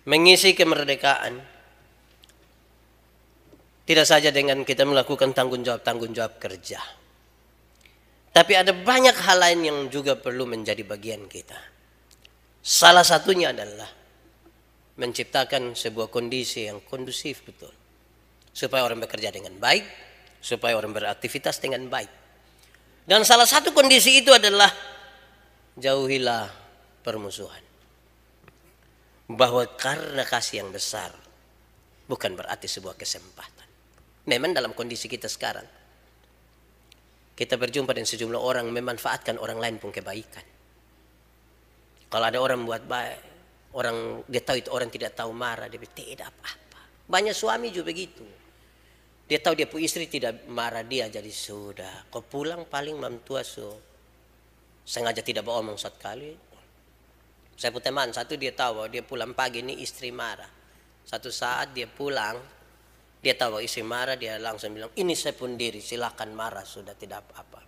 mengisi kemerdekaan tidak saja dengan kita melakukan tanggung jawab kerja, tapi ada banyak hal lain yang juga perlu menjadi bagian kita. Salah satunya adalah menciptakan sebuah kondisi yang kondusif betul, supaya orang bekerja dengan baik, supaya orang beraktivitas dengan baik. Dan salah satu kondisi itu adalah jauhilah permusuhan. Bahwa karena kasih yang besar bukan berarti sebuah kesempatan. Memang dalam kondisi kita sekarang, kita berjumpa dengan sejumlah orang memanfaatkan orang lain pun kebaikan. Kalau ada orang buat baik, orang dia tahu itu orang tidak tahu marah, dia tidak apa-apa. Banyak suami juga begitu. Dia tahu dia punya istri tidak marah dia, jadi sudah. Kau pulang paling mamtua sengaja tidak bohong satu kali. Saya punya teman satu, dia tahu bahwa dia pulang pagi ini istri marah. Satu saat dia pulang, dia tahu bahwa istri marah, dia langsung bilang, ini saya pun diri, silakan marah, sudah tidak apa-apa.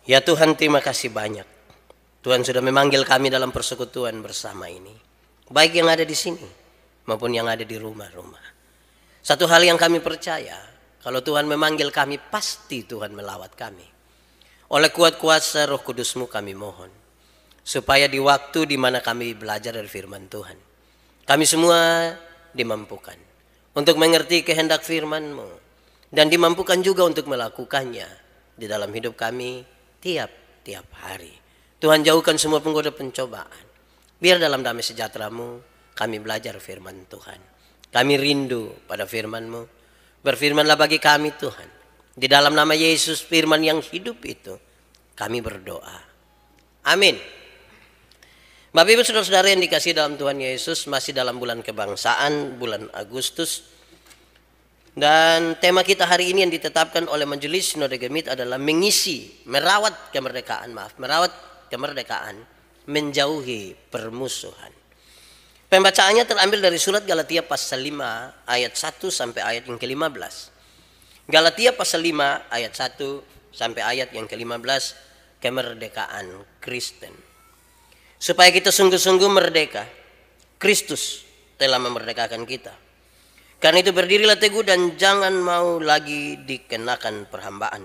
Ya Tuhan, terima kasih banyak. Tuhan sudah memanggil kami dalam persekutuan bersama ini. Baik yang ada di sini maupun yang ada di rumah-rumah. Satu hal yang kami percaya, kalau Tuhan memanggil kami, pasti Tuhan melawat kami. Oleh kuat kuasa Roh Kudus-Mu kami mohon, supaya di waktu di mana kami belajar dari firman Tuhan, kami semua dimampukan untuk mengerti kehendak firman-Mu, dan dimampukan juga untuk melakukannya di dalam hidup kami tiap-tiap hari. Tuhan, jauhkan semua penggoda pencobaan. Biar dalam damai sejahtera-Mu kami belajar firman Tuhan. Kami rindu pada firman-Mu. Berfirmanlah bagi kami Tuhan. Di dalam nama Yesus, firman yang hidup itu, kami berdoa. Amin. Bapak Ibu saudara-saudara yang dikasihi dalam Tuhan Yesus, masih dalam bulan kebangsaan, bulan Agustus. Dan tema kita hari ini yang ditetapkan oleh Majelis Sinode Gemit adalah merawat kemerdekaan, menjauhi permusuhan. Pembacaannya terambil dari surat Galatia pasal 5 ayat 1 sampai ayat yang ke-15. Galatia pasal 5 ayat 1 sampai ayat yang ke-15, kemerdekaan Kristen. Supaya kita sungguh-sungguh merdeka, Kristus telah memerdekakan kita. Karena itu berdirilah teguh dan jangan mau lagi dikenakan perhambaan.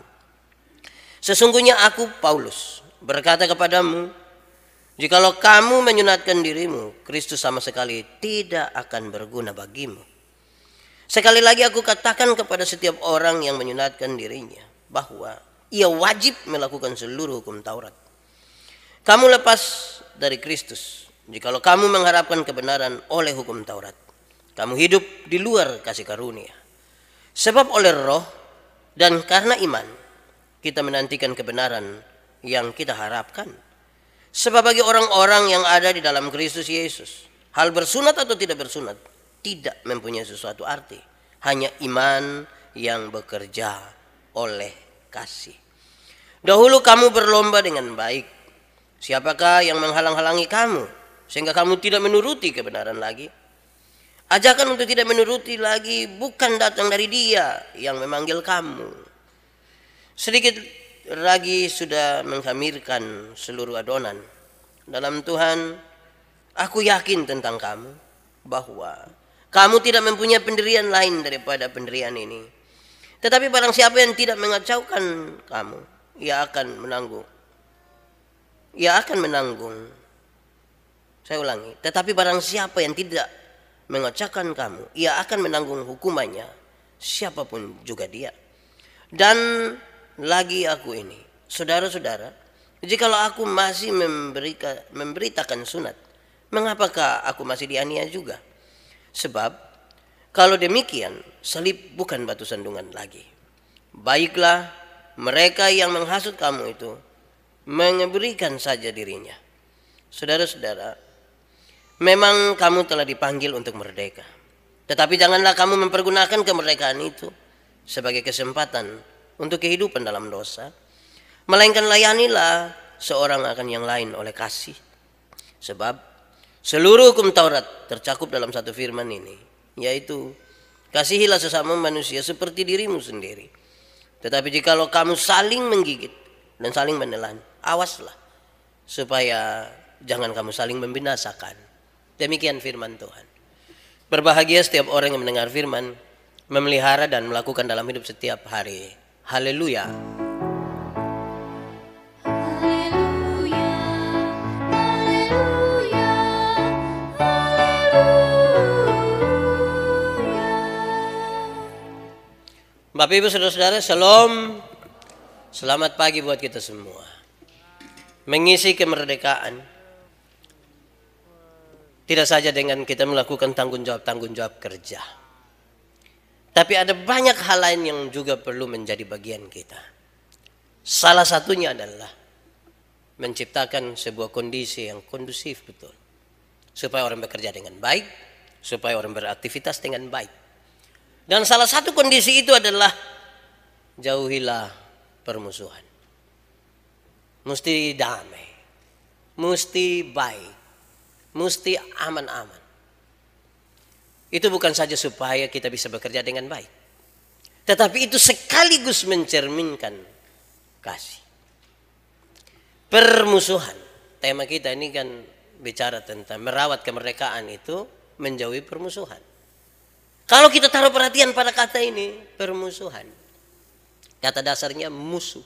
Sesungguhnya aku Paulus berkata kepadamu, jikalau kamu menyunatkan dirimu, Kristus sama sekali tidak akan berguna bagimu. Sekali lagi aku katakan kepada setiap orang yang menyunatkan dirinya, bahwa ia wajib melakukan seluruh hukum Taurat. Kamu lepas dari Kristus, jikalau kamu mengharapkan kebenaran oleh hukum Taurat. Kamu hidup di luar kasih karunia. Sebab oleh Roh dan karena iman, kita menantikan kebenaran yang kita harapkan. Sebab bagi orang-orang yang ada di dalam Kristus Yesus, hal bersunat atau tidak bersunat tidak mempunyai sesuatu arti. Hanya iman yang bekerja oleh kasih. Dahulu kamu berlomba dengan baik. Siapakah yang menghalang-halangi kamu sehingga kamu tidak menuruti kebenaran lagi? Ajakan untuk tidak menuruti lagi bukan datang dari Dia yang memanggil kamu. Sedikit lagi sudah menghamirkan seluruh adonan. Dalam Tuhan, aku yakin tentang kamu bahwa kamu tidak mempunyai pendirian lain daripada pendirian ini. Tetapi barang siapa yang tidak mengacaukan kamu, ia akan menanggung. Saya ulangi. Tetapi barang siapa yang tidak mengacaukan kamu, ia akan menanggung hukumannya, siapapun juga dia. Dan lagi aku ini, saudara-saudara, jikalau aku masih memberitakan sunat, mengapakah aku masih dianiaya juga? Sebab kalau demikian, salib bukan batu sandungan lagi. Baiklah mereka yang menghasut kamu itu memberikan saja dirinya. Saudara-saudara, memang kamu telah dipanggil untuk merdeka. Tetapi janganlah kamu mempergunakan kemerdekaan itu sebagai kesempatan untuk kehidupan dalam dosa, melainkan layanilah seorang akan yang lain oleh kasih. Sebab seluruh hukum Taurat tercakup dalam satu firman ini, yaitu Kasihilah sesama manusia seperti dirimu sendiri. Tetapi jikalau kamu saling menggigit dan saling menelan, awaslah supaya jangan kamu saling membinasakan. Demikian firman Tuhan. Berbahagia setiap orang yang mendengar firman, memelihara dan melakukan dalam hidup setiap hari. Haleluya. Bapak Ibu Saudara-saudara, Shalom. Selamat pagi buat kita semua. Mengisi kemerdekaan tidak saja dengan kita melakukan tanggung jawab kerja, tapi ada banyak hal lain yang juga perlu menjadi bagian kita. Salah satunya adalah menciptakan sebuah kondisi yang kondusif betul, supaya orang bekerja dengan baik, supaya orang beraktivitas dengan baik. Dan salah satu kondisi itu adalah jauhilah permusuhan. Mesti damai, mesti baik, mesti aman-aman. Itu bukan saja supaya kita bisa bekerja dengan baik, tetapi itu sekaligus mencerminkan kasih. Permusuhan, tema kita ini kan bicara tentang merawat kemerdekaan itu menjauhi permusuhan. Kalau kita taruh perhatian pada kata ini, permusuhan, kata dasarnya musuh.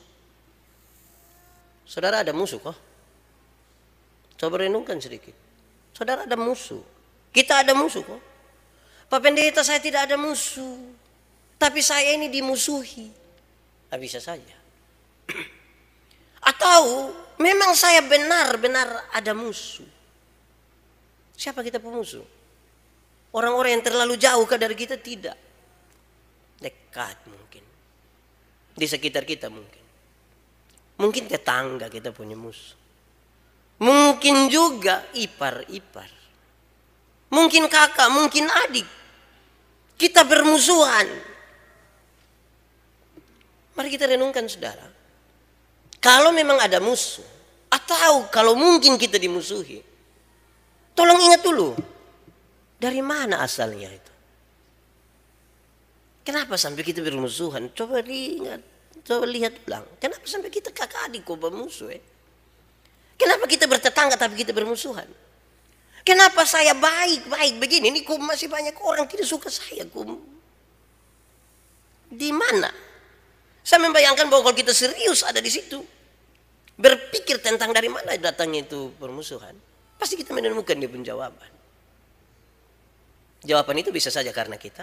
Saudara ada musuh kok? Coba renungkan sedikit. Saudara ada musuh. Kita ada musuh kok? Pak Pendeta, saya tidak ada musuh, tapi saya ini dimusuhi. Nah, bisa saja. Atau memang saya benar-benar ada musuh. Siapa kita pemusuh? Orang-orang yang terlalu jauh dari kita? Tidak. Dekat mungkin. Di sekitar kita mungkin. Mungkin tetangga kita punya musuh. Mungkin juga ipar-ipar. Mungkin kakak, mungkin adik. Kita bermusuhan. Mari kita renungkan saudara. Kalau memang ada musuh, atau kalau mungkin kita dimusuhi, tolong ingat dulu. Dari mana asalnya itu? Kenapa sampai kita bermusuhan? Coba ingat, coba lihat ulang. Kenapa sampai kita kakak adik kok bermusuh? Kenapa kita bertetangga tapi kita bermusuhan? Kenapa saya baik-baik begini? Ini kok masih banyak orang tidak suka saya? Di mana? Saya membayangkan bahwa kalau kita serius ada di situ, berpikir tentang dari mana datangnya itu permusuhan, pasti kita menemukan dia penjawaban. Jawaban itu bisa saja karena kita,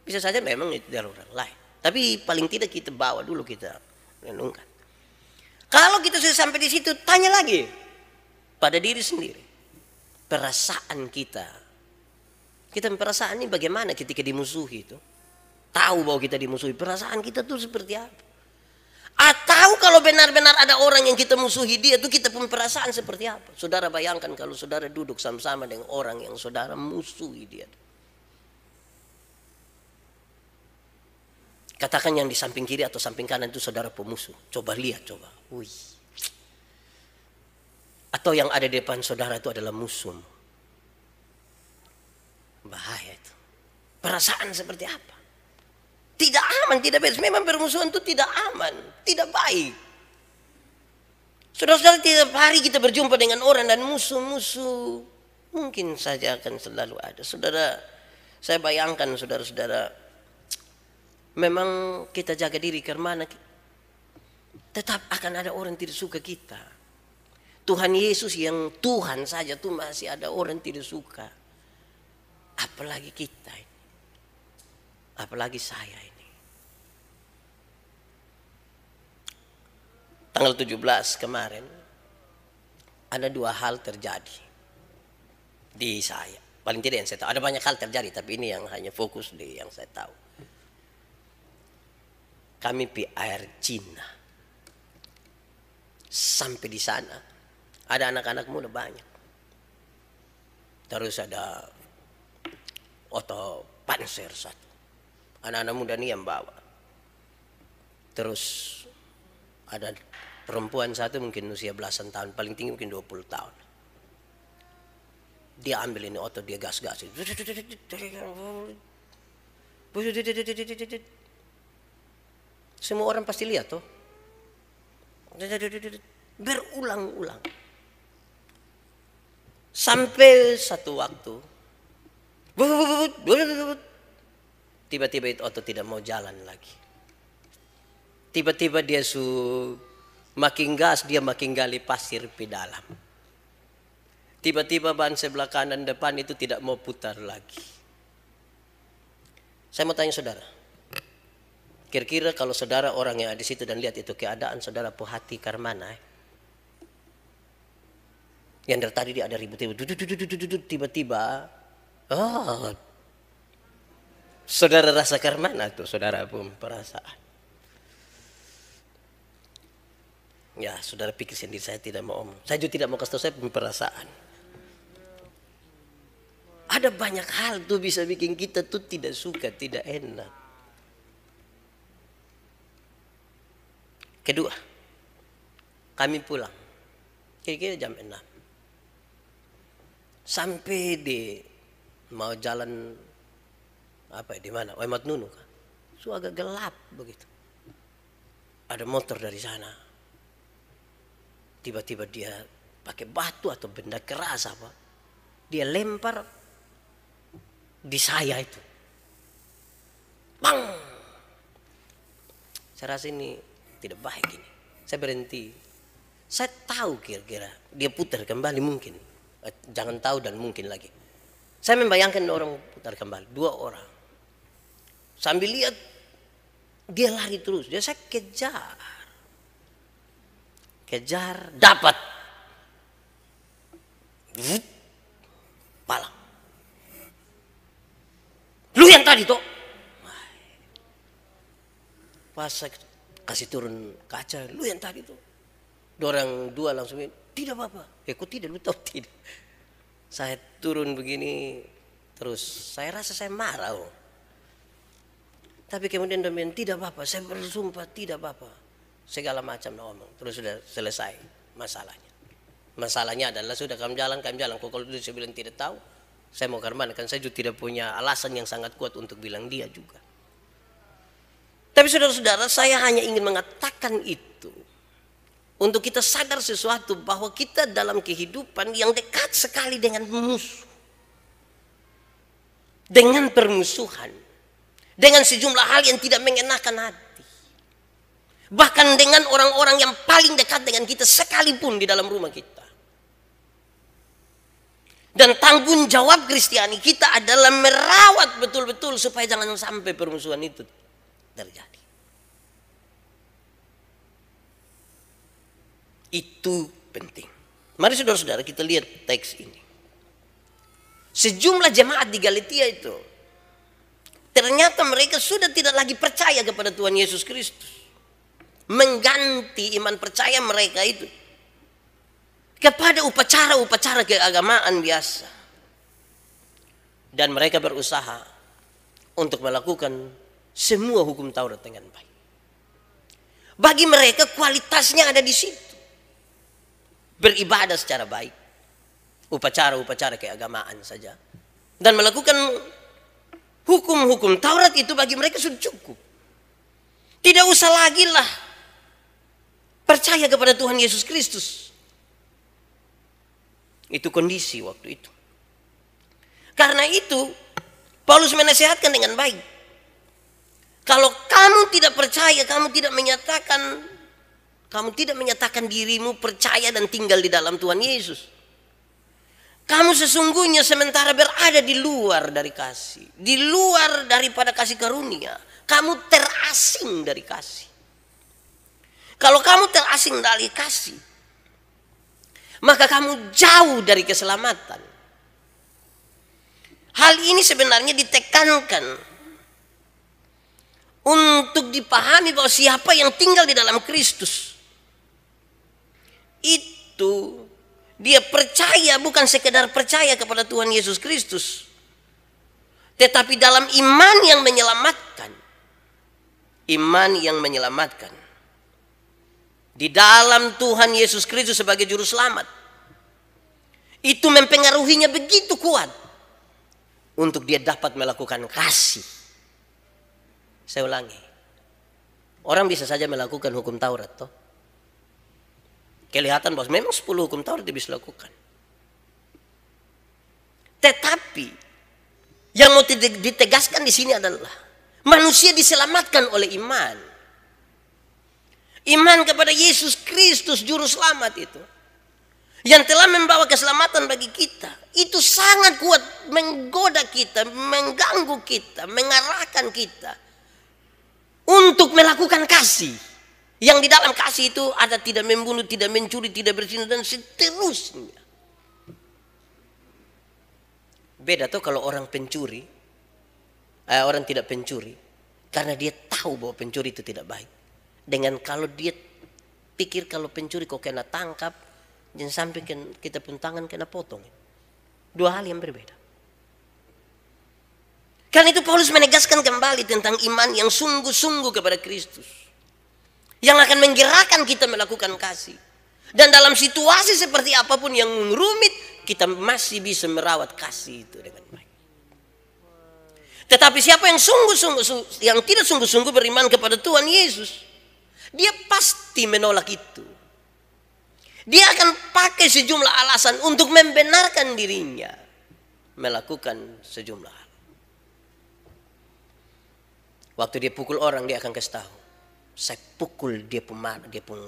bisa saja memang itu dari orang lain. Tapi paling tidak kita bawa dulu, kita renungkan. Kalau kita sudah sampai di situ, tanya lagi pada diri sendiri. Perasaan kita perasaan ini bagaimana ketika dimusuhi itu? Tahu bahwa kita dimusuhi, perasaan kita tuh seperti apa? Atau kalau benar-benar ada orang yang kita musuhi dia, itu kita punya perasaan seperti apa? Saudara bayangkan kalau saudara duduk sama-sama dengan orang yang saudara musuhi dia. Katakan yang di samping kiri atau samping kanan itu saudara pemusuh. Coba lihat, coba. Wih. Atau yang ada di depan saudara itu adalah musuh. Bahaya itu. Perasaan seperti apa? Tidak aman, tidak baik. Memang permusuhan itu tidak aman, tidak baik. Saudara-saudara, tiap hari kita berjumpa dengan orang dan musuh-musuh mungkin saja akan selalu ada. Saudara, saya bayangkan saudara-saudara, memang kita jaga diri karena tetap akan ada orang tidak suka kita. Tuhan Yesus yang Tuhan saja tuh masih ada orang tidak suka. Apalagi kita ini. Apalagi saya ini. Tanggal 17 kemarin ada 2 hal terjadi di saya. Paling tidak yang saya tahu. Ada banyak hal terjadi, tapi ini yang hanya fokus di yang saya tahu. Kami pi air Cina. Sampai di sana ada anak-anak muda banyak. Terus ada Otto Panzer satu. Anak-anak muda ini yang bawa. Terus ada perempuan satu mungkin usia belasan tahun, paling tinggi mungkin 20 tahun. Dia ambil ini Otto, dia gas-gas. Semua orang pasti lihat toh. Berulang-ulang. Sampai satu waktu tiba-tiba itu otot tidak mau jalan lagi. Tiba-tiba dia makin gas, dia makin gali pasir di dalam. Tiba-tiba ban sebelah kanan depan itu tidak mau putar lagi. Saya mau tanya saudara, kira-kira kalau saudara orang yang ada di situ dan lihat itu keadaan, saudara hati karmana? Yang dari tadi dia ada ribut-ribut, tiba-tiba, saudara rasakan mana tuh, saudara pun perasaan? Ya, saudara pikir sendiri, saya tidak mau omong. Saya juga tidak mau kasih tahu, saya punya perasaan. Ada banyak hal tuh bisa bikin kita tuh tidak suka, tidak enak. Kedua, kami pulang kira-kira jam 6. Sampai di mau jalan di mana? Oemat Nunu kan. So agak gelap begitu. Ada motor dari sana. Tiba-tiba dia pakai batu atau benda keras apa. Dia lempar di saya itu. Bang! Saya rasa ini tidak baik ini. Saya berhenti. Saya tahu kira-kira dia putar kembali mungkin. Jangan tahu dan mungkin lagi. Saya membayangkan orang putar kembali. 2 orang. Sambil lihat dia lari terus. Dia saya kejar. Kejar. Dapat. Palang. Lu yang tadi toh. Pas saya kasih turun kaca. Lu yang tadi toh. Orang 2 langsung. Tidak apa-apa. Kok tidak? Lu tahu tidak? Saya turun begini terus. Saya rasa saya marah. Tapi kemudian dia bilang tidak apa-apa. Saya bersumpah tidak apa-apa. Segala macam ngomong. Terus sudah selesai masalahnya. Masalahnya adalah sudah kami jalan. Kalau dulu saya bilang tidak tahu. Saya mau karman. Kan saya juga tidak punya alasan yang sangat kuat untuk bilang dia juga. Tapi saudara-saudara, saya hanya ingin mengatakan itu. Untuk kita sadar sesuatu bahwa kita dalam kehidupan yang dekat sekali dengan musuh. Dengan permusuhan. Dengan sejumlah hal yang tidak mengenakan hati. Bahkan dengan orang-orang yang paling dekat dengan kita sekalipun di dalam rumah kita. Dan tanggung jawab Kristiani kita adalah merawat betul-betul supaya jangan sampai permusuhan itu terjadi. Itu penting. Mari saudara-saudara kita lihat teks ini. Sejumlah jemaat di Galatia itu ternyata mereka sudah tidak lagi percaya kepada Tuhan Yesus Kristus. Mengganti iman percaya mereka itu kepada upacara-upacara keagamaan biasa. Dan mereka berusaha untuk melakukan semua hukum Taurat dengan baik. Bagi mereka kualitasnya ada di situ. Beribadah secara baik. Upacara-upacara keagamaan saja. Dan melakukan hukum-hukum Taurat itu bagi mereka sudah cukup. Tidak usah lagi lah percaya kepada Tuhan Yesus Kristus. Itu kondisi waktu itu. Karena itu Paulus menasihatkan dengan baik. Kalau kamu tidak percaya, kamu tidak menyatakan dirimu percaya dan tinggal di dalam Tuhan Yesus. Kamu sesungguhnya sementara berada di luar dari kasih. Di luar daripada kasih karunia. Kamu terasing dari kasih. Kalau kamu terasing dari kasih, maka kamu jauh dari keselamatan. Hal ini sebenarnya ditekankan untuk dipahami bahwa siapa yang tinggal di dalam Kristus itu dia percaya, bukan sekedar percaya kepada Tuhan Yesus Kristus, tetapi dalam iman yang menyelamatkan. Iman yang menyelamatkan di dalam Tuhan Yesus Kristus sebagai juru selamat. Itu mempengaruhinya begitu kuat untuk dia dapat melakukan kasih Saya ulangi. Orang bisa saja melakukan hukum Taurat toh. Kelihatan bahwa memang 10 hukum Taurat dia bisa lakukan. Tetapi yang mau ditegaskan di sini adalah manusia diselamatkan oleh iman. Iman kepada Yesus Kristus juru selamat itu. Yang telah membawa keselamatan bagi kita. Itu sangat kuat menggoda kita, mengganggu kita, mengarahkan kita untuk melakukan kasih. Yang di dalam kasih itu ada tidak membunuh, tidak mencuri, tidak berzina dan seterusnya. Beda tuh kalau orang pencuri, orang tidak pencuri, karena dia tahu bahwa pencuri itu tidak baik. Dengan kalau dia pikir kalau pencuri kok kena tangkap, jangan sampai kita pun tangan kena potong. Dua hal yang berbeda. Karena itu Paulus menegaskan kembali tentang iman yang sungguh-sungguh kepada Kristus. Yang akan menggerakkan kita melakukan kasih. Dan dalam situasi seperti apapun yang rumit, kita masih bisa merawat kasih itu dengan baik. Tetapi siapa yang sungguh-sungguh, yang tidak sungguh-sungguh beriman kepada Tuhan Yesus, dia pasti menolak itu. Dia akan pakai sejumlah alasan untuk membenarkan dirinya melakukan sejumlah hal. Waktu dia pukul orang, dia akan kasih tahu, saya pukul dia pun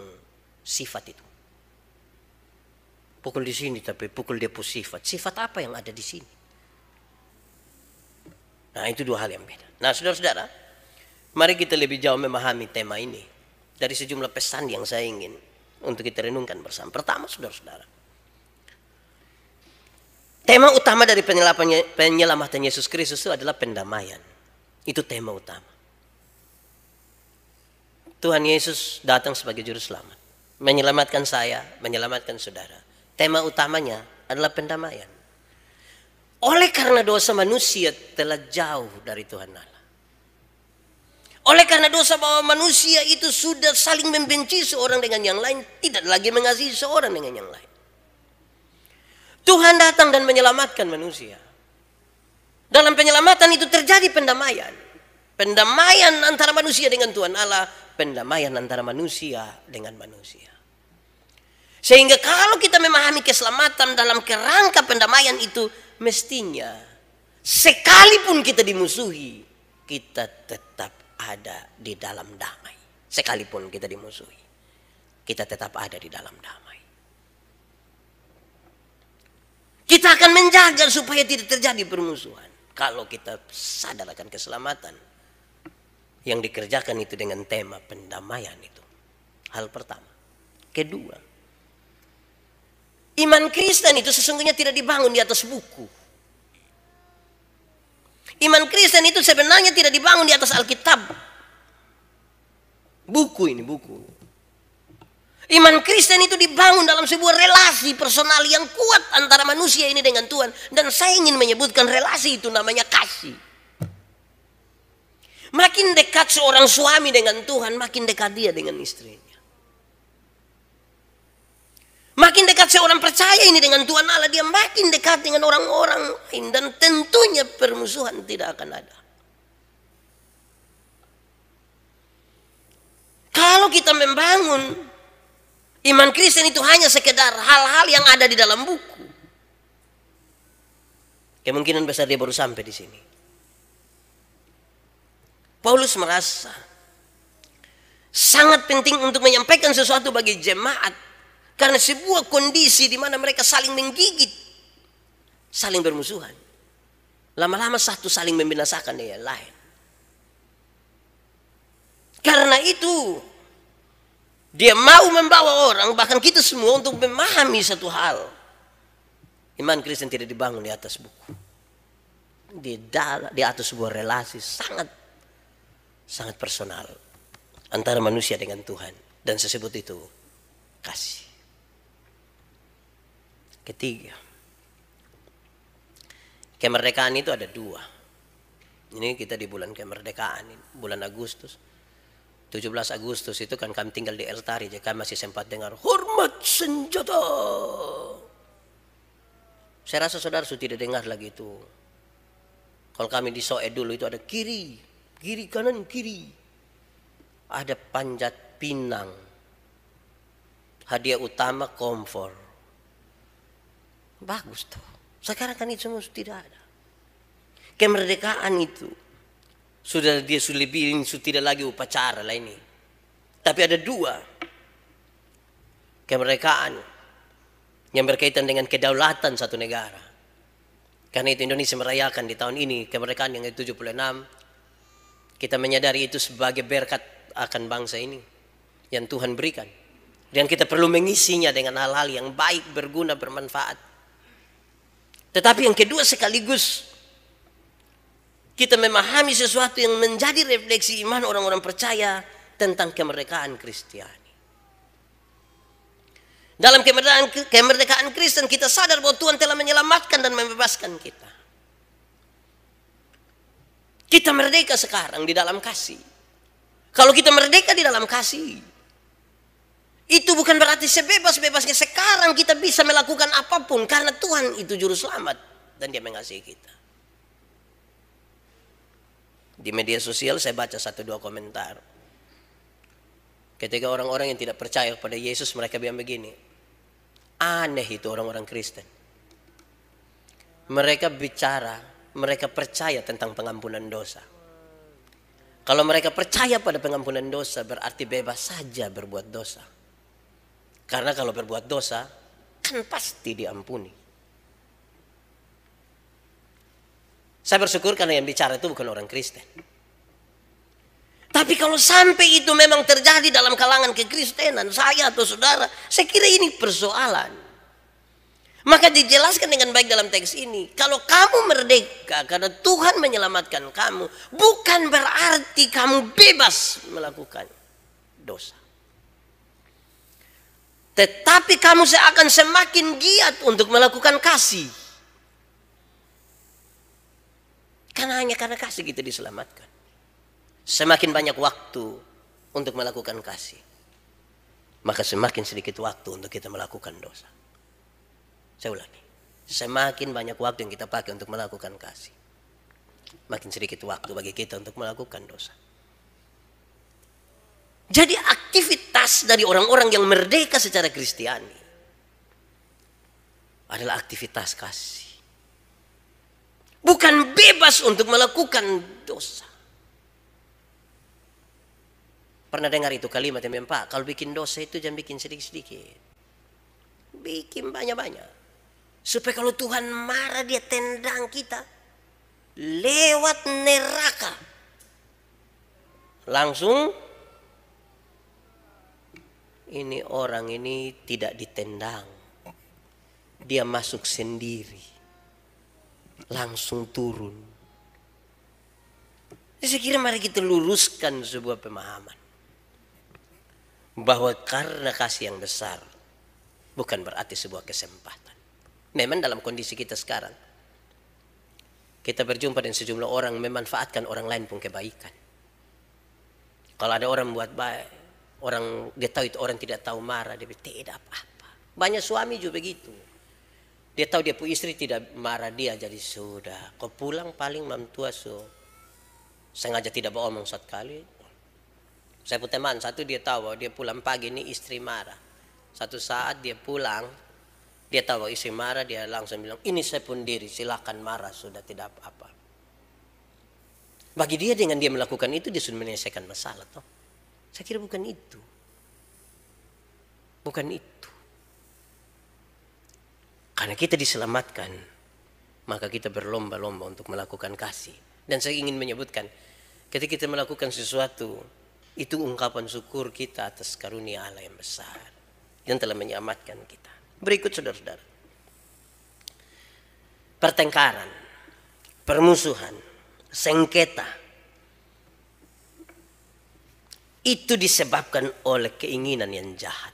sifat itu. Pukul di sini tapi pukul dia pun sifat. Sifat apa yang ada di sini? Nah, itu dua hal yang beda. Nah, saudara-saudara, mari kita lebih jauh memahami tema ini dari sejumlah pesan yang saya ingin untuk kita renungkan bersama. Pertama, saudara-saudara, tema utama dari penyelamatan Yesus Kristus itu adalah pendamaian. Itu tema utama. Tuhan Yesus datang sebagai juru selamat, menyelamatkan saya, menyelamatkan saudara. Tema utamanya adalah pendamaian. Oleh karena dosa manusia telah jauh dari Tuhan Allah. Oleh karena dosa bahwa manusia itu sudah saling membenci seorang dengan yang lain, tidak lagi mengasihi seorang dengan yang lain. Tuhan datang dan menyelamatkan manusia. Dalam penyelamatan itu terjadi pendamaian. Pendamaian antara manusia dengan Tuhan Allah, pendamaian antara manusia dengan manusia. Sehingga kalau kita memahami keselamatan dalam kerangka pendamaian itu, mestinya sekalipun kita dimusuhi, kita tetap ada di dalam damai. Sekalipun kita dimusuhi, kita tetap ada di dalam damai. Kita akan menjaga supaya tidak terjadi permusuhan. Kalau kita sadar akan keselamatan yang dikerjakan itu dengan tema pendamaian itu. Hal pertama. Kedua, iman Kristen itu sesungguhnya tidak dibangun di atas buku. Iman Kristen itu sebenarnya tidak dibangun di atas Alkitab. Buku ini, buku. Iman Kristen itu dibangun dalam sebuah relasi personal yang kuat antara manusia ini dengan Tuhan. Dan saya ingin menyebutkan relasi itu namanya kasih. Makin dekat seorang suami dengan Tuhan, makin dekat dia dengan istrinya. Makin dekat seorang percaya ini dengan Tuhan Allah, dia makin dekat dengan orang-orang lain. Dan tentunya permusuhan tidak akan ada. Kalau kita membangun iman Kristen itu hanya sekedar hal-hal yang ada di dalam buku, kemungkinan besar dia baru sampai di sini. Paulus merasa sangat penting untuk menyampaikan sesuatu bagi jemaat. Karena sebuah kondisi di mana mereka saling menggigit, saling bermusuhan. Lama-lama satu saling membinasakan yang lain. Karena itu, dia mau membawa orang, bahkan kita semua untuk memahami satu hal. Iman Kristen tidak dibangun di atas buku. Di atas sebuah relasi sangat personal antara manusia dengan Tuhan. Dan saya sebut itu kasih. Ketiga, kemerdekaan itu ada dua. Ini kita di bulan kemerdekaan, bulan Agustus. 17 Agustus itu kan kami tinggal di Eltari, jadi kami masih sempat dengar hormat senjata. Saya rasa saudara sudah tidak dengar lagi itu. Kalau kami di Soe dulu itu ada kiri, Kiri kanan kiri. Ada panjat pinang. Hadiah utama kompor. Bagus tuh. Sekarang kan itu semua tidak ada. Kemerdekaan itu sudah lebih, tidak lagi upacara lah ini. Tapi ada dua kemerdekaan yang berkaitan dengan kedaulatan satu negara. Karena itu Indonesia merayakan di tahun ini kemerdekaan yang ke-76. Kita menyadari itu sebagai berkat akan bangsa ini yang Tuhan berikan. Dan kita perlu mengisinya dengan hal-hal yang baik, berguna, bermanfaat. Tetapi yang kedua sekaligus kita memahami sesuatu yang menjadi refleksi iman orang-orang percaya tentang kemerdekaan Kristiani. Dalam kemerdekaan Kristen kita sadar bahwa Tuhan telah menyelamatkan dan membebaskan kita. Kita merdeka sekarang di dalam kasih. Kalau kita merdeka di dalam kasih, itu bukan berarti sebebas-bebasnya sekarang kita bisa melakukan apapun karena Tuhan itu juru selamat dan Dia mengasihi kita. Di media sosial saya baca 1-2 komentar. Ketika orang-orang yang tidak percaya kepada Yesus, mereka bilang begini, aneh itu orang-orang Kristen. Mereka bicara, mereka percaya tentang pengampunan dosa. Kalau mereka percaya pada pengampunan dosa, berarti bebas saja berbuat dosa. Karena kalau berbuat dosa, kan pasti diampuni. Saya bersyukur karena yang bicara itu bukan orang Kristen. Tapi kalau sampai itu memang terjadi dalam kalangan kekristenan, saya atau saudara, saya kira ini persoalan. Maka dijelaskan dengan baik dalam teks ini. Kalau kamu merdeka karena Tuhan menyelamatkan kamu, bukan berarti kamu bebas melakukan dosa. Tetapi kamu akan semakin giat untuk melakukan kasih. Karena hanya karena kasih kita diselamatkan. Semakin banyak waktu untuk melakukan kasih, maka semakin sedikit waktu untuk kita melakukan dosa. Saya ulangi, semakin banyak waktu yang kita pakai untuk melakukan kasih, makin sedikit waktu bagi kita untuk melakukan dosa. Jadi aktivitas dari orang-orang yang merdeka secara Kristiani adalah aktivitas kasih. Bukan bebas untuk melakukan dosa. Pernah dengar itu kalimat yang Pak, kalau bikin dosa itu jangan bikin sedikit-sedikit. Bikin banyak-banyak. Supaya kalau Tuhan marah Dia tendang kita lewat neraka. Langsung ini orang ini tidak ditendang. Dia masuk sendiri. Langsung turun. Saya kira mari kita luruskan sebuah pemahaman. Bahwa karena kasih yang besar bukan berarti sebuah kesempatan. Memang dalam kondisi kita sekarang, kita berjumpa dengan sejumlah orang memanfaatkan orang lain pun kebaikan. Kalau ada orang buat baik, orang dia tahu itu orang tidak tahu marah, dia bilang tidak apa-apa. Banyak suami juga begitu. Dia tahu dia punya istri tidak marah dia, jadi sudah. Kau pulang paling mamtua sengaja tidak bawa omong satu kali. Saya punya teman satu, dia tahu dia pulang pagi ini istri marah. Satu saat dia pulang, dia tahu istri marah, dia langsung bilang, ini saya pun diri, silakan marah, sudah tidak apa-apa. Bagi dia dengan dia melakukan itu, dia sudah menyelesaikan masalah. Toh. Saya kira bukan itu. Bukan itu. Karena kita diselamatkan, maka kita berlomba-lomba untuk melakukan kasih. Dan saya ingin menyebutkan, ketika kita melakukan sesuatu, itu ungkapan syukur kita atas karunia Allah yang besar yang telah menyelamatkan kita. Berikut saudara-saudara, pertengkaran, permusuhan, sengketa itu disebabkan oleh keinginan yang jahat.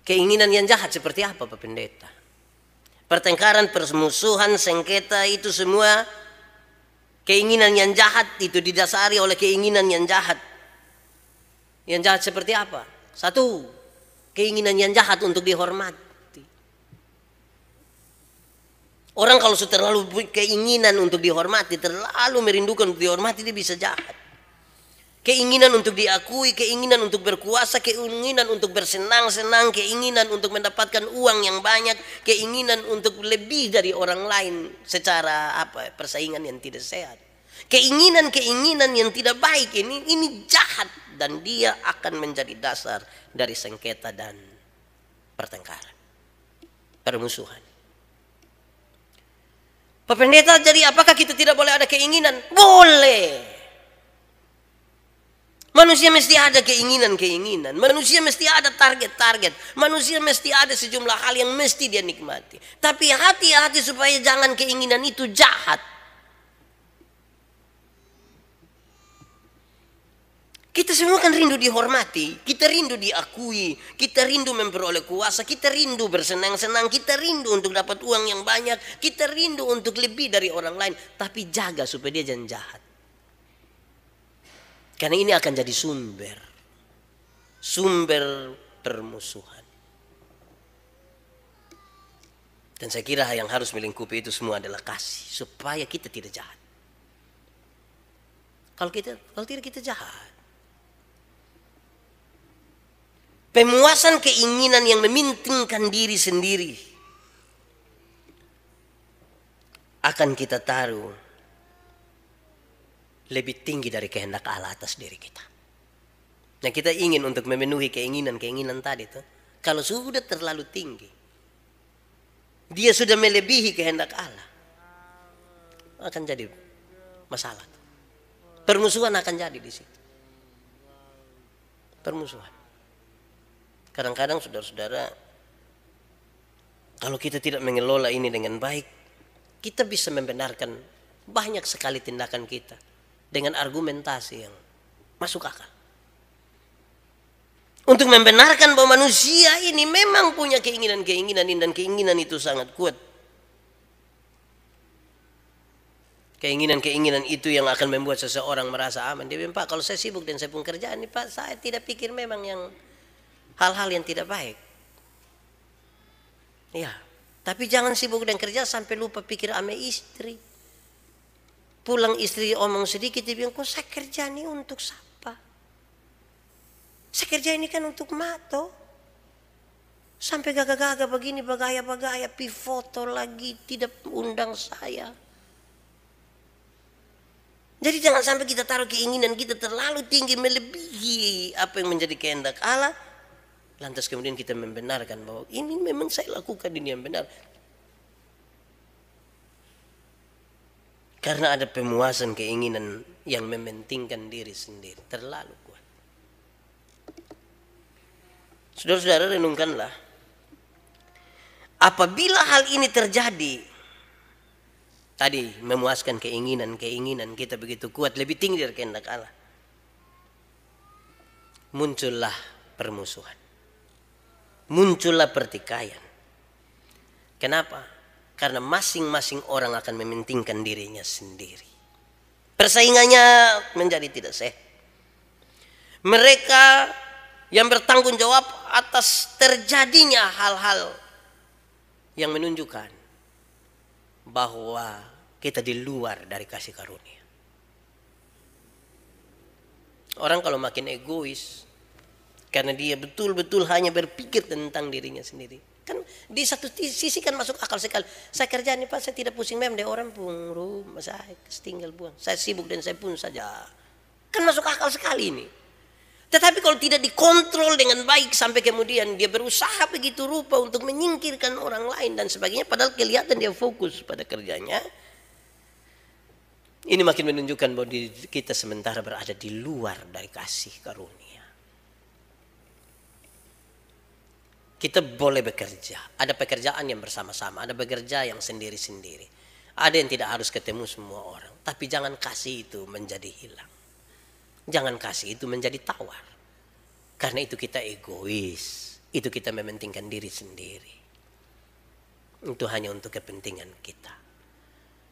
Keinginan yang jahat seperti apa Pak Pendeta? Pertengkaran, permusuhan, sengketa itu semua keinginan yang jahat, itu didasari oleh keinginan yang jahat. Yang jahat seperti apa? Satu, keinginan yang jahat untuk dihormati. Orang kalau sudah terlalu keinginan untuk dihormati, terlalu merindukan untuk dihormati, dia bisa jahat. Keinginan untuk diakui, keinginan untuk berkuasa, keinginan untuk bersenang-senang, keinginan untuk mendapatkan uang yang banyak, keinginan untuk lebih dari orang lain secara persaingan yang tidak sehat. Keinginan-keinginan yang tidak baik ini jahat, dan dia akan menjadi dasar dari sengketa dan pertengkaran, permusuhan. Pak Pendeta, jadi apakah kita tidak boleh ada keinginan? Boleh. Manusia mesti ada keinginan-keinginan. Manusia mesti ada target-target. Manusia mesti ada sejumlah hal yang mesti dia nikmati. Tapi hati-hati supaya jangan keinginan itu jahat. Kita semua kan rindu dihormati, kita rindu diakui, kita rindu memperoleh kuasa, kita rindu bersenang-senang, kita rindu untuk dapat uang yang banyak, kita rindu untuk lebih dari orang lain. Tapi jaga supaya dia jangan jahat. Karena ini akan jadi sumber permusuhan. Dan saya kira yang harus melingkupi itu semua adalah kasih, supaya kita tidak jahat. Kalau tidak kita jahat. Pemuasan keinginan yang mementingkan diri sendiri akan kita taruh lebih tinggi dari kehendak Allah atas diri kita. Nah, kita ingin untuk memenuhi keinginan-keinginan tadi itu. Kalau sudah terlalu tinggi, dia sudah melebihi kehendak Allah, akan jadi masalah. Permusuhan akan jadi di situ. Permusuhan. Kadang-kadang saudara-saudara, kalau kita tidak mengelola ini dengan baik, kita bisa membenarkan banyak sekali tindakan kita dengan argumentasi yang masuk akal. Untuk membenarkan bahwa manusia ini memang punya keinginan-keinginan dan keinginan itu sangat kuat. Keinginan-keinginan itu yang akan membuat seseorang merasa aman. Dia bilang, Pak, kalau saya sibuk dan saya pun kerjaan ini, Pak, saya tidak pikir memang yang hal-hal yang tidak baik. Ya, tapi jangan sibuk dan kerja sampai lupa pikir ame istri. Pulang istri omong sedikit, dia bilang, kok saya kerja ini untuk siapa? Saya kerja ini kan untuk Mato. Sampai gagah-gagah begini, bagaya-bagaya, pi foto lagi, tidak undang saya. Jadi jangan sampai kita taruh keinginan kita terlalu tinggi, melebihi apa yang menjadi kehendak Allah. Lantas kemudian kita membenarkan bahwa ini memang saya lakukan, ini yang benar. Karena ada pemuasan keinginan yang mementingkan diri sendiri. Terlalu kuat. Saudara-saudara, renungkanlah. Apabila hal ini terjadi, tadi memuaskan keinginan kita begitu kuat, lebih tinggi dari kehendak Allah, muncullah permusuhan. Muncullah pertikaian. Kenapa? Karena masing-masing orang akan mementingkan dirinya sendiri. Persaingannya menjadi tidak sehat. Mereka yang bertanggung jawab atas terjadinya hal-hal yang menunjukkan bahwa kita di luar dari kasih karunia. Orang kalau makin egois, karena dia betul-betul hanya berpikir tentang dirinya sendiri. Kan di satu sisi kan masuk akal sekali. Saya kerja nih Pak, saya tidak pusing memang deh orang pun rumah saya tinggal buang. Saya sibuk dan saya pun saja. Kan masuk akal sekali ini. Tetapi kalau tidak dikontrol dengan baik sampai kemudian dia berusaha begitu rupa untuk menyingkirkan orang lain dan sebagainya, padahal kelihatan dia fokus pada kerjanya. Ini makin menunjukkan bahwa kita sementara berada di luar dari kasih karunia. Kita boleh bekerja, ada pekerjaan yang bersama-sama, ada bekerja yang sendiri-sendiri. Ada yang tidak harus ketemu semua orang, tapi jangan kasih itu menjadi hilang. Jangan kasih itu menjadi tawar. Karena itu kita egois, itu kita mementingkan diri sendiri. Itu hanya untuk kepentingan kita.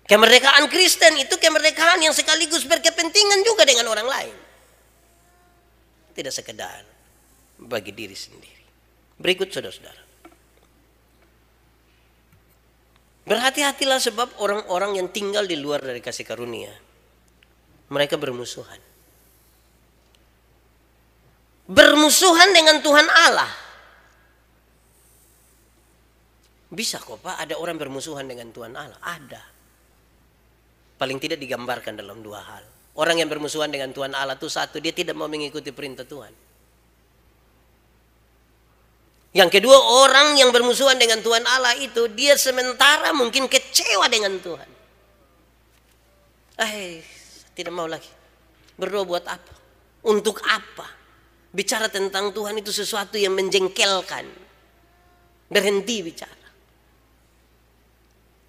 Kemerdekaan Kristen itu kemerdekaan yang sekaligus berkepentingan juga dengan orang lain. Tidak sekedar bagi diri sendiri. Berikut saudara-saudara. Berhati-hatilah sebab orang-orang yang tinggal di luar dari kasih karunia, mereka bermusuhan. Bermusuhan dengan Tuhan Allah. Bisa kok Pak, ada orang bermusuhan dengan Tuhan Allah. Ada. Paling tidak digambarkan dalam dua hal. Orang yang bermusuhan dengan Tuhan Allah itu satu, dia tidak mau mengikuti perintah Tuhan. Yang kedua, orang yang bermusuhan dengan Tuhan Allah itu, dia sementara mungkin kecewa dengan Tuhan. Tidak mau lagi. Berdoa buat apa? Untuk apa? Bicara tentang Tuhan itu sesuatu yang menjengkelkan. Berhenti bicara.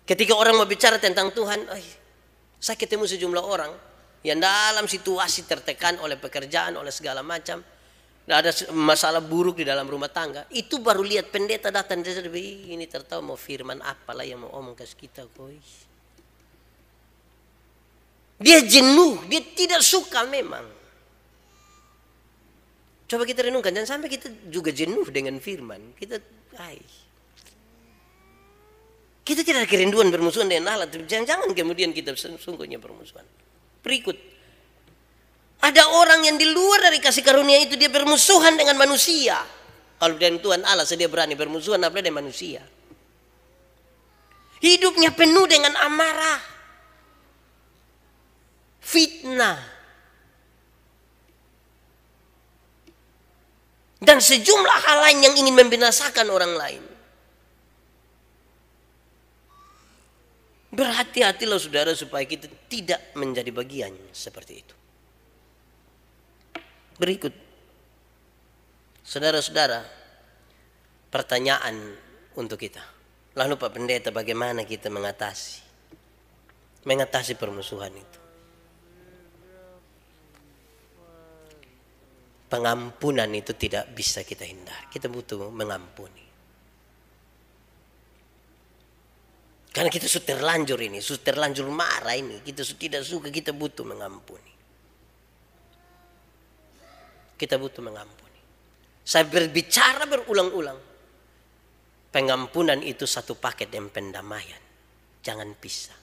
Ketika orang mau bicara tentang Tuhan, saya ketemu sejumlah orang yang dalam situasi tertekan oleh pekerjaan, oleh segala macam, ada masalah buruk di dalam rumah tangga. Itu baru lihat pendeta datang, ini tertahu mau firman apalah yang mau omong ke kita. Dia jenuh, dia tidak suka memang. Coba kita renungkan, jangan sampai kita juga jenuh dengan firman. Kita tidak ada kerinduan bermusuhan dengan Allah. Jangan kemudian kita sungguhnya bermusuhan. Berikut, ada orang yang di luar dari kasih karunia itu, dia bermusuhan dengan manusia. Kalau dengan Tuhan Allah dia berani bermusuhan apalagi dengan manusia. Hidupnya penuh dengan amarah, fitnah, dan sejumlah hal lain yang ingin membinasakan orang lain. Berhati-hatilah saudara supaya kita tidak menjadi bagian seperti itu. Berikut, saudara-saudara, pertanyaan untuk kita. Lalu Pak Pendeta, bagaimana kita mengatasi permusuhan itu? Pengampunan itu tidak bisa kita hindari. Kita butuh mengampuni. Karena kita sudah terlanjur marah ini. Kita tidak suka, kita butuh mengampuni. Kita butuh mengampuni. Saya berbicara berulang-ulang. Pengampunan itu satu paket dengan pendamaian. Jangan pisah.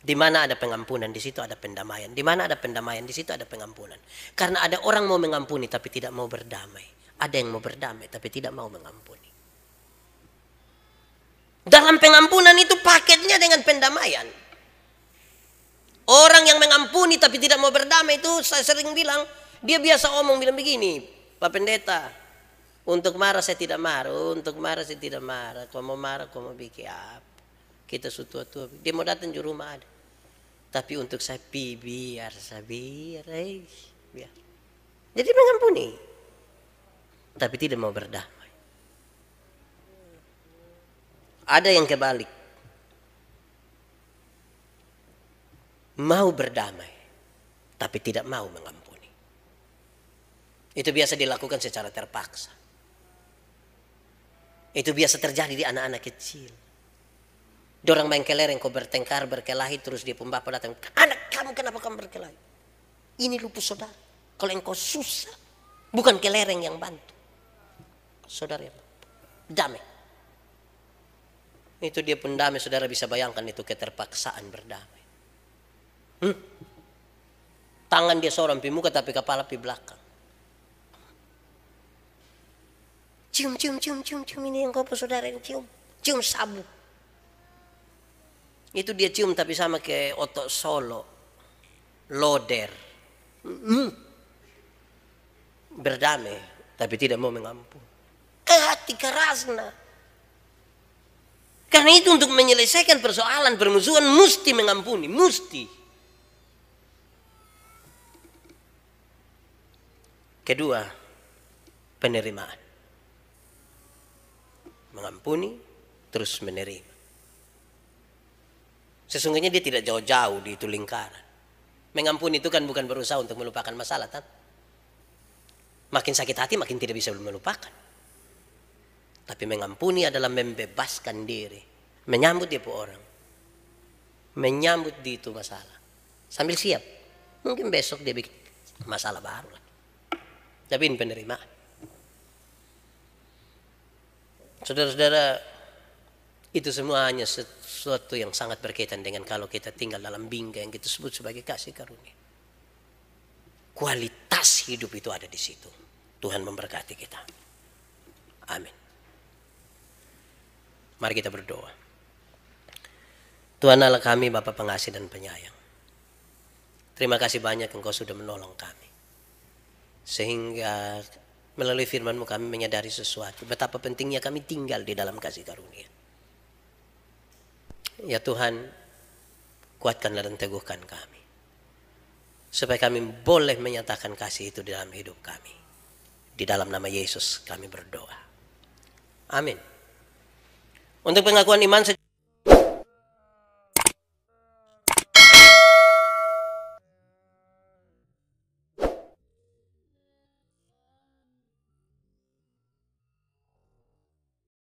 Di mana ada pengampunan, di situ ada pendamaian. Di mana ada pendamaian, di situ ada pengampunan. Karena ada orang mau mengampuni tapi tidak mau berdamai. Ada yang mau berdamai tapi tidak mau mengampuni. Dalam pengampunan itu paketnya dengan pendamaian. Orang yang mengampuni tapi tidak mau berdamai itu, saya sering bilang, dia biasa omong bilang begini, Pak Pendeta, untuk marah saya tidak marah, untuk marah saya tidak marah, kalau mau marah, kalau mau bikin apa, kita sutua-tua, dia mau datang di rumah ada, tapi untuk saya biar. Jadi mengampuni, tapi tidak mau berdamai. Ada yang kebalik, mau berdamai, tapi tidak mau mengampuni. Itu biasa dilakukan secara terpaksa. Itu biasa terjadi di anak-anak kecil. Dorang main kelereng, kau bertengkar, berkelahi, terus dia pun bapak datang, anak kamu kenapa kamu berkelahi? Ini lupus saudara. Kalau engkau susah, bukan kelereng yang bantu, saudara yang damai. Itu dia pun damai, saudara bisa bayangkan itu keterpaksaan berdamai. Tangan dia seorang pi muka tapi kepala pi belakang. Cium ini yang kau saudara yang cium sabu. Itu dia cium tapi sama kayak otot solo, loder. Berdamai tapi tidak mau mengampuni. Hati kerasna. Karena itu untuk menyelesaikan persoalan permusuhan mesti mengampuni, mesti. Kedua, penerimaan. Mengampuni terus menerima. Sesungguhnya dia tidak jauh-jauh di itu lingkaran. Mengampuni itu kan bukan berusaha untuk melupakan masalah, kan? Makin sakit hati makin tidak bisa melupakan. Tapi mengampuni adalah membebaskan diri, menyambut dia orang, menyambut di itu masalah, sambil siap. Mungkin besok dia bikin masalah baru lah. Tapi ini penerimaan. Saudara-saudara, Itu semua hanya sesuatu yang sangat berkaitan dengan kalau kita tinggal dalam bingkai yang kita sebut sebagai kasih karunia. Kualitas hidup itu ada di situ. Tuhan memberkati kita. Amin. Mari kita berdoa. Tuhan Allah kami, Bapa pengasih dan penyayang. Terima kasih banyak Engkau sudah menolong kami. Sehingga melalui firman-Mu kami menyadari sesuatu. Betapa pentingnya kami tinggal di dalam kasih karunia. Ya Tuhan, kuatkanlah dan teguhkan kami. Supaya kami boleh menyatakan kasih itu di dalam hidup kami. Di dalam nama Yesus kami berdoa. Amin. Untuk pengakuan iman